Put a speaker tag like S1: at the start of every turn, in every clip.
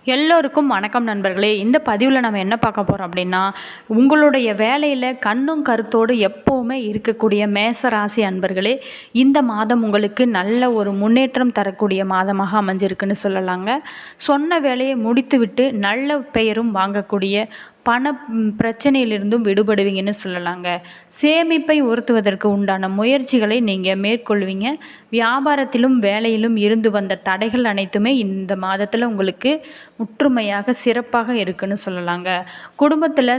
S1: எல்லோருக்கும் வணக்கம் நண்பர்களே. இந்த பதிவில் நம்ம என்ன பார்க்க போகிறோம் அப்படின்னா, உங்களுடைய வேலையில் கண்ணும் கருத்தோடு எப்போவுமே இருக்கக்கூடிய மேச ராசி அன்பர்களே, இந்த மாதம் உங்களுக்கு நல்ல ஒரு முன்னேற்றம் தரக்கூடிய மாதமாக அமைஞ்சிருக்குன்னு சொல்லலாங்க. சொன்ன வேலையை முடித்துவிட்டு நல்ல பெயரும் வாங்கக்கூடிய பண பிரச்சனையிலிருந்தும் விடுபடுவீங்கன்னு சொல்லலாங்க. சேமிப்பை உயர்த்துவதற்கு உண்டான முயற்சிகளை நீங்கள் மேற்கொள்வீங்க. வியாபாரத்திலும் வேலையிலும் இருந்து வந்த தடைகள் அனைத்துமே இந்த மாதத்தில் உங்களுக்கு முற்றுமையாக சிறப்பாக இருக்குன்னு சொல்லலாங்க. குடும்பத்தில்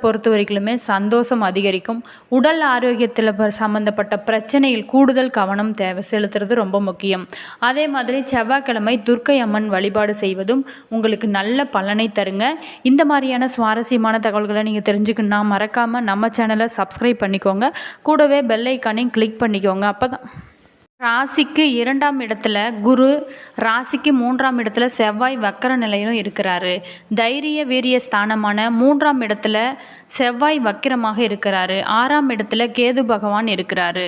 S1: பொறுத்த வரைக்குமே சந்தோஷம் அதிகரிக்கும். உடல் ஆரோக்கியத்தில் சம்மந்தப்பட்ட பிரச்சனையில் கூடுதல் கவனம் செலுத்துறது ரொம்ப முக்கியம். அதே மாதிரி செவ்வாய்க்கிழமை துர்க்கை அம்மன் வழிபாடு செய்வதும் உங்களுக்கு நல்ல பலனை தருங்க. இந்த மாதிரியான சுவாரஸ்யமான தகவல்களை நீங்கள் தெரிஞ்சுக்கணுன்னா மறக்காமல் நம்ம சேனலை சப்ஸ்கிரைப் பண்ணிக்கோங்க. கூடவே பெல் ஐக்கானையும் கிளிக் பண்ணிக்கோங்க. அப்போ தான் ராசிக்கு 2ஆம் இடத்துல குரு, ராசிக்கு 3ஆம் இடத்துல செவ்வாய் வக்கர நிலையிலும் இருக்கிறாரு. தைரிய வீரிய ஸ்தானமான 3ஆம் இடத்துல செவ்வாய் வக்கிரமாக இருக்கிறாரு. 6ஆம் இடத்துல கேது பகவான் இருக்கிறாரு.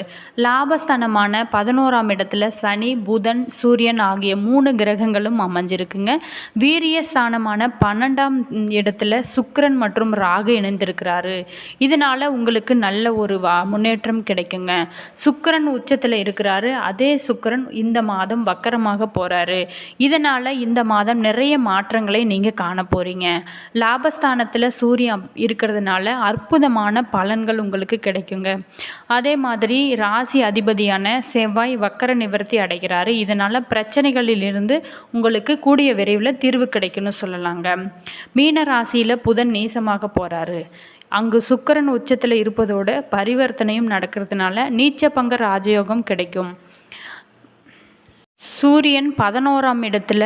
S1: லாபஸ்தானமான 11ஆம் இடத்துல சனி, புதன், சூரியன் ஆகிய 3 கிரகங்களும் அமைஞ்சிருக்குங்க. வீரிய ஸ்தானமான 12ஆம் இடத்துல சுக்கிரன் மற்றும் ராகு இணைந்திருக்கிறாரு. இதனால் உங்களுக்கு நல்ல ஒரு முன்னேற்றம் கிடைக்குங்க. சுக்கிரன் உச்சத்தில் இருக்கிறாரு. அதே சுக்கிரன் இந்த மாதம் வக்கரமாக போகிறாரு. இதனால் இந்த மாதம் நிறைய மாற்றங்களை நீங்கள் காண போகிறீங்க. லாபஸ்தானத்தில் சூரியன் இருக்கிறதுனால அற்புதமான பலன்கள் உங்களுக்கு கிடைக்குங்க. அதே மாதிரி ராசி அதிபதியான செவ்வாய் வக்கர நிவர்த்தி அடைகிறாரு. இதனால் பிரச்சனைகளிலிருந்து உங்களுக்கு கூடிய விரைவில் தீர்வு கிடைக்குன்னு சொல்லலாங்க. மீன ராசியில் புதன் நீசமாக போகிறாரு. அங்கு சுக்கிரன் உச்சத்தில் இருப்பதோடு பரிவர்த்தனையும் நடக்கிறதுனால நீச்ச பங்க ராஜயோகம் கிடைக்கும். சூரியன் 11ஆம் இடத்துல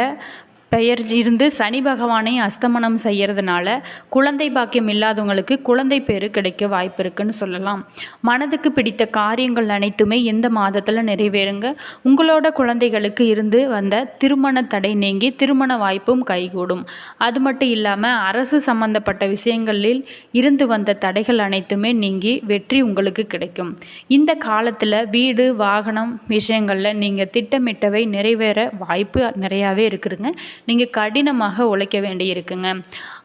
S1: பெயர் இருந்து சனி பகவானை அஸ்தமனம் செய்கிறதுனால குழந்தை பாக்கியம் இல்லாதவங்களுக்கு குழந்தை பேரு கிடைக்க வாய்ப்பு இருக்குன்னு சொல்லலாம். மனதுக்கு பிடித்த காரியங்கள் அனைத்துமே இந்த மாதத்தில் நிறைவேறுங்க. உங்களோட குழந்தைகளுக்கு இருந்து வந்த திருமண தடை நீங்கி திருமண வாய்ப்பும் கைகூடும். அது மட்டும் இல்லாமல் அரசு சம்பந்தப்பட்ட விஷயங்களில் இருந்து வந்த தடைகள் அனைத்துமே நீங்கி வெற்றி உங்களுக்கு கிடைக்கும். இந்த காலத்தில் வீடு வாகனம் விஷயங்களில் நீங்கள் திட்டமிட்டவை நிறைவேற வாய்ப்பு நிறையாவே இருக்குதுங்க. நீங்கள் கடினமாக உழைக்க வேண்டி இருக்குங்க.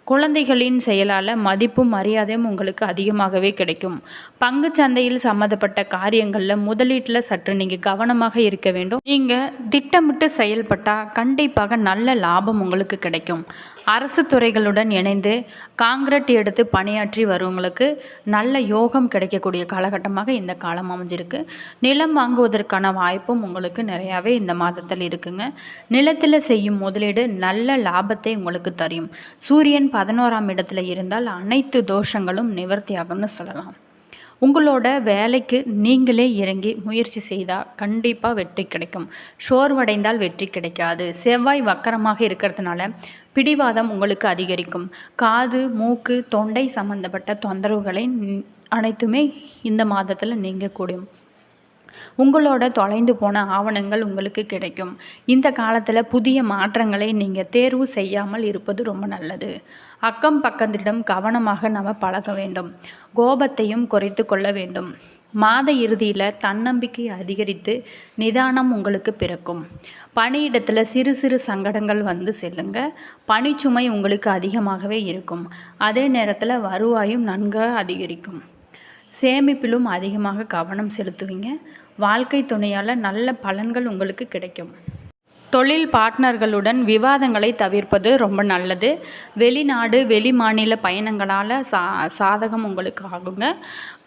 S1: குழந்தைகளின் செயலால் மதிப்பும் மரியாதையும் உங்களுக்கு அதிகமாகவே கிடைக்கும். பங்கு சந்தையில் சம்மந்தப்பட்ட காரியங்களில் முதலீட்டில் சற்று நீங்கள் கவனமாக இருக்க வேண்டும். நீங்கள் திட்டமிட்டு செயல்பட்டால் கண்டிப்பாக நல்ல லாபம் உங்களுக்கு கிடைக்கும். அரசு துறைகளுடன் இணைந்து காங்கிரீட் எடுத்து பணியாற்றி வருவங்களுக்கு நல்ல யோகம் கிடைக்கக்கூடிய காலகட்டமாக இந்த காலம் அமைஞ்சிருக்கு. நிலம் வாங்குவதற்கான வாய்ப்பும் உங்களுக்கு நிறையாவே இந்த மாதத்தில் இருக்குங்க. நிலத்தில் செய்யும் முதலீடு நல்ல லாபத்தை உங்களுக்கு தரும். சூரியன் 11ஆம் இடத்துல இருந்தால் அனைத்து தோஷங்களும் நிவர்த்தியாகும்னு சொல்லலாம். உங்களோட வேலைக்கு நீங்களே இறங்கி முயற்சி செய்தால் கண்டிப்பாக வெற்றி கிடைக்கும். சோர்வடைந்தால் வெற்றி கிடைக்காது. செவ்வாய் வக்கரமாக இருக்கிறதுனால பிடிவாதம் உங்களுக்கு அதிகரிக்கும். காது, மூக்கு, தொண்டை சம்பந்தப்பட்ட தொந்தரவுகளை அனைத்துமே இந்த மாதத்தில் நீங்கக்கூடும். உங்களோட தொலைந்து போன ஆவணங்கள் உங்களுக்கு கிடைக்கும். இந்த காலத்தில் புதிய மாற்றங்களை நீங்கள் தேர்வு செய்யாமல் இருப்பது ரொம்ப நல்லது. அக்கம் பக்கத்திடம் கவனமாக நம்ம பழக வேண்டும். கோபத்தையும் குறைத்து கொள்ள வேண்டும். மாத இறுதியில் தன்னம்பிக்கை அதிகரித்து நிதானம் உங்களுக்கு பிறக்கும். பணியிடத்தில் சிறு சிறு சங்கடங்கள் வந்து செல்லுங்க. பணிச்சுமை உங்களுக்கு அதிகமாகவே இருக்கும். அதே நேரத்தில் வருவாயும் நன்கு அதிகரிக்கும். சேமிப்பிலும் அதிகமாக கவனம் செலுத்துவீங்க. வாழ்க்கை துணையால் நல்ல பலன்கள் உங்களுக்கு கிடைக்கும். தொழில் பார்ட்னர்களுடன் விவாதங்களை தவிர்ப்பது ரொம்ப நல்லது. வெளிநாடு வெளி மாநில பயணங்களால் சாதகம் உங்களுக்கு ஆகுங்க.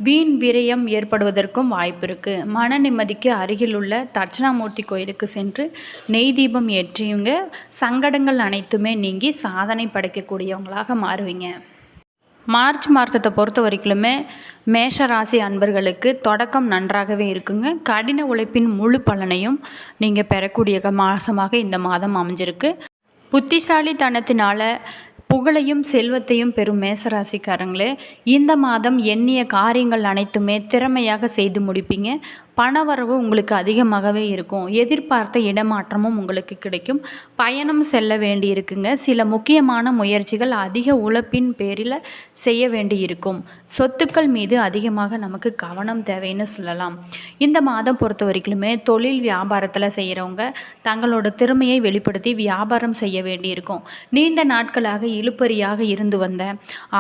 S1: வீண் விரயம் ஏற்படுவதற்கும் வாய்ப்பு இருக்குது. மன நிம்மதிக்கு அருகில் உள்ள தட்சிணாமூர்த்தி கோயிலுக்கு சென்று நெய் தீபம் ஏற்றியுங்க. சங்கடங்கள் அனைத்துமே நீங்கி சாதனை படைக்கக்கூடியவங்களாக மாறுவீங்க. மார்ச் மாதத்தை பொறுத்த வரைக்குமே மேஷ ராசி அன்பர்களுக்கு தொடக்கம் நன்றாகவே இருக்குங்க. கடின உழைப்பின் முழு பலனையும் நீங்கள் பெறக்கூடிய மாதமாக இந்த மாதம் அமைஞ்சிருக்கு. புத்திசாலித்தனத்தினால புகழையும் செல்வத்தையும் பெறும் மேசராசிக்காரங்களே, இந்த மாதம் எண்ணிய காரியங்கள் அனைத்துமே திறமையாக செய்து முடிப்பீங்க. பணவரவு உங்களுக்கு அதிகமாகவே இருக்கும். எதிர்பார்த்த இடமாற்றமும் உங்களுக்கு கிடைக்கும். பயணம் செல்ல வேண்டி இருக்குங்க. சில முக்கியமான முயற்சிகள் அதிக உழைப்பின் பேரில் செய்ய வேண்டி இருக்கும். சொத்துக்கள் மீது அதிகமாக நமக்கு கவனம் தேவைன்னு சொல்லலாம். இந்த மாதம் பொறுத்த வரைக்குமே தொழில் வியாபாரத்தில் செய்கிறவங்க தங்களோட திறமையை வெளிப்படுத்தி வியாபாரம் செய்ய வேண்டி இருக்கும். நீண்ட நாட்களாக இழுபறியாக இருந்து வந்த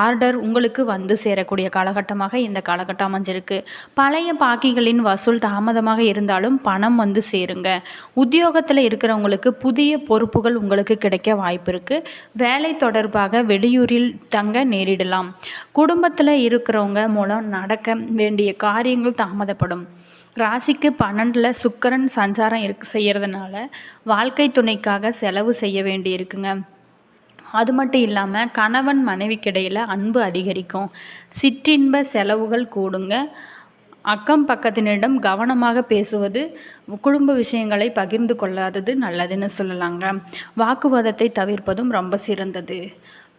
S1: ஆர்டர் உங்களுக்கு வந்து சேரக்கூடிய காலகட்டமாக இந்த காலகட்டம் அமைஞ்சிருக்கு. பழைய பாக்கிகளின் வசூல் தாமதமாக இருந்தாலும் பணம் வந்து சேருங்க. உத்தியோகத்தில் இருக்கிறவங்களுக்கு புதிய பொறுப்புகள் உங்களுக்கு கிடைக்க வாய்ப்பு இருக்குது. வேலை தொடர்பாக வெளியூரில் தங்க நேரிடலாம். குடும்பத்தில் இருக்கிறவங்க மூலம் நடக்க வேண்டிய காரியங்கள் தாமதப்படும். ராசிக்கு 12ல் சுக்கிரன் சஞ்சாரம் செய்கிறதுனால வாழ்க்கை துணைக்காக செலவு செய்ய வேண்டி இருக்குங்க. அது மட்டும் இல்லாமல் கணவன் மனைவிக்கிடையில் அன்பு அதிகரிக்கும். சிற்றின்ப செலவுகள் கூடுங்க. அக்கம் பக்கத்தினரிடம் கவனமாக பேசுவது, குடும்ப விஷயங்களை பகிர்ந்து கொள்ளாதது நல்லதுன்னு சொல்லலாங்க. வாக்குவாதத்தை தவிர்ப்பதும் ரொம்ப சிறந்தது.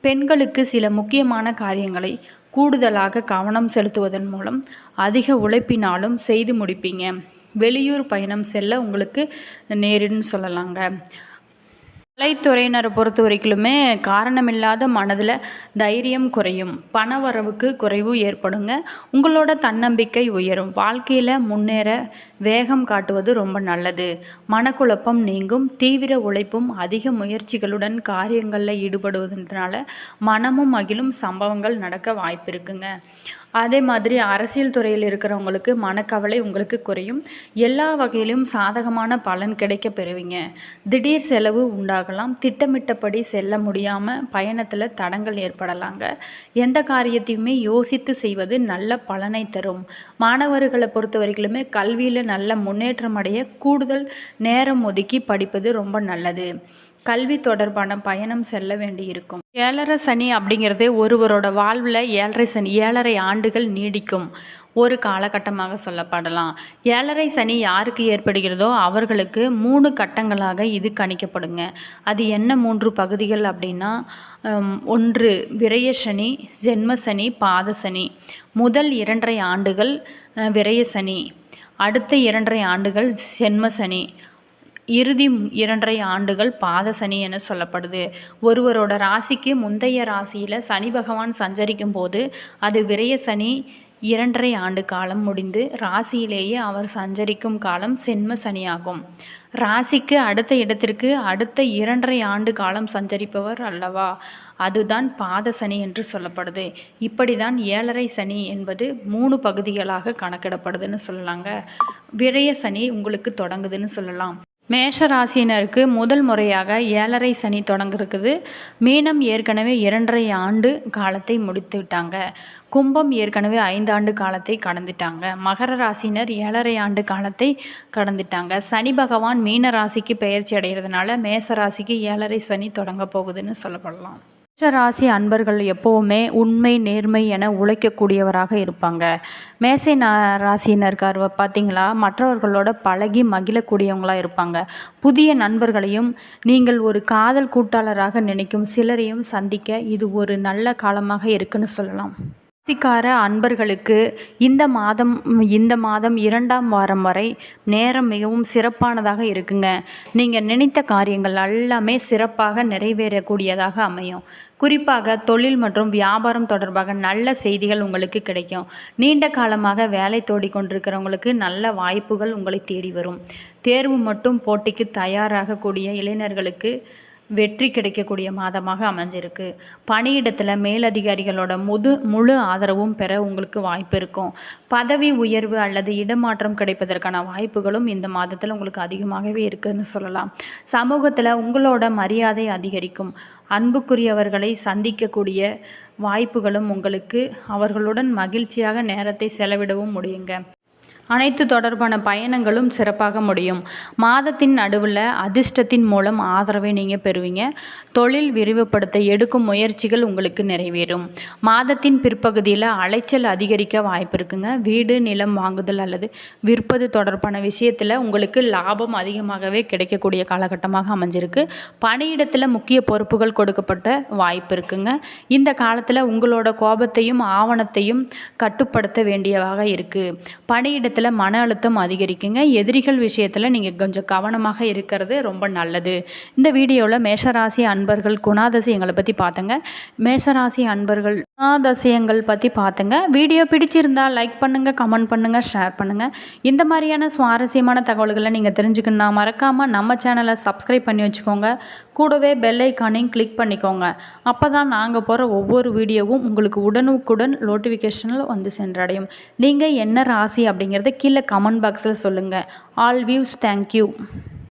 S1: பெண்களுக்கு சில முக்கியமான காரியங்களை கூடுதலாக கவனம் செலுத்துவதன் மூலம் அதிக உழைப்பினாலும் செய்து முடிப்பீங்க. வெளியூர் பயணம் செல்ல உங்களுக்கு நேரிடுன்னு சொல்லலாங்க. கலைத்துறையினரை பொறுத்த வரைக்குமே காரணமில்லாத மனதில் தைரியம் குறையும். பண வரவுக்கு குறைவு ஏற்படுங்க. உங்களோட தன்னம்பிக்கை உயரும். வாழ்க்கையில் முன்னேற வேகம் காட்டுவது ரொம்ப நல்லது. மனக்குழப்பம் நீங்கும். தீவிர உழைப்பும் அதிக முயற்சிகளுடன் காரியங்களில் ஈடுபடுவதனால மனமும் மகிழும் சம்பவங்கள் நடக்க வாய்ப்பு இருக்குங்க. அதே மாதிரி அரசியல் துறையில் இருக்கிறவங்களுக்கு மனக்கவலை உங்களுக்கு குறையும். எல்லா வகையிலும் சாதகமான பலன் கிடைக்க பெறுவீங்க. திடீர் செலவு உண்டாகலாம். திட்டமிட்டபடி செல்ல முடியாமல் பயணத்தில் தடங்கள் ஏற்படலாங்க. எந்த காரியத்தையுமே யோசித்து செய்வது நல்ல பலனை தரும். மாணவர்களை பொறுத்த வரைக்குமே கல்வியில் நல்ல முன்னேற்றம் அடைய கூடுதல் நேரம் ஒதுக்கி படிப்பது ரொம்ப நல்லது. கல்வி தொடர்பான பயணம் செல்ல வேண்டி இருக்கும். ஏழரை சனி அப்படிங்கிறது ஒருவரோட வாழ்வில் ஏழரை ஆண்டுகள் நீடிக்கும் ஒரு காலகட்டமாக சொல்லப்படலாம். ஏழரை சனி யாருக்கு ஏற்படுகிறதோ அவர்களுக்கு 3 கட்டங்களாக இது கணிக்கப்படுங்க. அது என்ன 3 பகுதிகள் அப்படின்னா, 1 விரய சனி, ஜென்ம சனி, பாத சனி. முதல் 2.5 ஆண்டுகள் விரய சனி, அடுத்த 2.5 ஆண்டுகள் ஜென்ம சனி, இறுதி 2.5 ஆண்டுகள் பாத சனி என சொல்லப்படுது. ஒருவரோட ராசிக்கு முந்தைய ராசியில் சனி பகவான் சஞ்சரிக்கும் போது அது விரய சனி 2.5 ஆண்டு காலம் முடிந்து ராசியிலேயே அவர் சஞ்சரிக்கும் காலம் சென்ம சனியாகும். ராசிக்கு அடுத்த இடத்திற்கு அடுத்த 2.5 ஆண்டு காலம் சஞ்சரிப்பவர் அல்லவா, அதுதான் பாத சனி என்று சொல்லப்படுது. இப்படி தான் ஏழரை சனி என்பது 3 பகுதிகளாக கணக்கிடப்படுதுன்னு சொல்லலாங்க. விரய சனி உங்களுக்கு தொடங்குதுன்னு சொல்லலாம். மேஷ ராசியினருக்கு முதல் முறையாக ஏழரை சனி தொடங்கிருக்குது. மீனம் ஏற்கனவே 2.5 ஆண்டு காலத்தை முடித்து விட்டாங்க. கும்பம் ஏற்கனவே 5 ஆண்டு காலத்தை கடந்துட்டாங்க. மகர ராசினர் 7.5 ஆண்டு காலத்தை கடந்துட்டாங்க. சனி பகவான் மீன ராசிக்கு பெயர்ச்சி அடைகிறதுனால மேச ராசிக்கு ஏழரை சனி தொடங்க போகுதுன்னு சொல்லப்படலாம். மேஷ ராசி அன்பர்கள் எப்போவுமே உண்மை நேர்மை என உழைக்கக்கூடியவராக இருப்பாங்க. மேசை ராசியினருக்கார் பார்த்தீங்களா, மற்றவர்களோட பழகி மகிழக்கூடியவங்களாக இருப்பாங்க. புதிய நண்பர்களையும் நீங்கள் ஒரு காதல் கூட்டாளராக நினைக்கும் சிலரையும் சந்திக்க இது ஒரு நல்ல காலமாக இருக்குன்னு சொல்லலாம். ராசிக்கார அன்பர்களுக்கு இந்த மாதம் 2ஆம் வாரம் வரை நேரம் மிகவும் சிறப்பானதாக இருக்குங்க. நீங்கள் நினைத்த காரியங்கள் எல்லாமே சிறப்பாக நிறைவேறக்கூடியதாக அமையும். குறிப்பாக தொழில் மற்றும் வியாபாரம் தொடர்பாக நல்ல செய்திகள் உங்களுக்கு கிடைக்கும். நீண்ட காலமாக வேலை தேடிக்கொண்டிருக்கிறவங்களுக்கு நல்ல வாய்ப்புகள் உங்களை தேடி வரும். தேர்வு மற்றும் போட்டிக்கு தயாராகக்கூடிய இளைஞர்களுக்கு வெற்றி கிடைக்கக்கூடிய மாதமாக அமைஞ்சிருக்கு. பணியிடத்தில் மேலதிகாரிகளோட முழு ஆதரவும் பெற உங்களுக்கு வாய்ப்பு இருக்கும். பதவி உயர்வு அல்லது இடமாற்றம் கிடைப்பதற்கான வாய்ப்புகளும் இந்த மாதத்தில் உங்களுக்கு அதிகமாகவே இருக்குதுன்னு சொல்லலாம். சமூகத்தில் உங்களோட மரியாதை அதிகரிக்கும். அன்புக்குரியவர்களை சந்திக்கக்கூடிய வாய்ப்புகளும் உங்களுக்கு அவர்களுடன் மகிழ்ச்சியாக நேரத்தை செலவிடவும் முடியுங்க. அனைத்து தொடர்பான பயணங்களும் சிறப்பாக முடியும். மாதத்தின் நடுவில் அதிர்ஷ்டத்தின் மூலம் ஆதரவை நீங்கள் பெறுவீங்க. தொழில் விரிவுபடுத்த எடுக்கும் முயற்சிகள் உங்களுக்கு நிறைவேறும். மாதத்தின் பிற்பகுதியில் அலைச்சல் அதிகரிக்க வாய்ப்பு இருக்குங்க. வீடு நிலம் வாங்குதல் அல்லது விற்பது தொடர்பான விஷயத்தில் உங்களுக்கு லாபம் அதிகமாகவே கிடைக்கக்கூடிய காலகட்டமாக அமைஞ்சிருக்கு. பணியிடத்தில் முக்கிய பொறுப்புகள் கொடுக்கப்பட்ட வாய்ப்பு இருக்குங்க. இந்த காலத்தில் உங்களோட கோபத்தையும் ஆவணத்தையும் கட்டுப்படுத்த வேண்டியதாக இருக்குது. பணியிடத்தில் விஷயத்தில் மன அழுத்தம் அதிகரிக்குங்க. எதிரிகள் விஷயத்தில் நீங்கள் கொஞ்சம் கவனமாக இருக்கிறது ரொம்ப நல்லது. இந்த வீடியோவில் மேஷராசி அன்பர்கள் குணாதிசயங்களை பற்றி பார்த்தங்க. மேஷராசி அன்பர்கள் குணாதிசயங்கள் பற்றி பார்த்தங்க. வீடியோ பிடிச்சிருந்தால் லைக் பண்ணுங்கள், கமெண்ட் பண்ணுங்கள், ஷேர் பண்ணுங்கள். இந்த மாதிரியான சுவாரஸ்யமான தகவல்களை நீங்கள் தெரிஞ்சுக்கணுன்னா மறக்காமல் நம்ம சேனலை சப்ஸ்கிரைப் பண்ணி வச்சுக்கோங்க. கூடவே பெல் ஐக்கானையும் கிளிக் பண்ணிக்கோங்க. அப்போ தான் நாங்கள் போகிற ஒவ்வொரு வீடியோவும் உங்களுக்கு உடனுக்குடன் நோட்டிஃபிகேஷனில் வந்து சென்றடையும். நீங்கள் என்ன ராசி அப்படிங்கிறத கீழே கமெண்ட் பாக்ஸில் சொல்லுங்கள். All views thank you.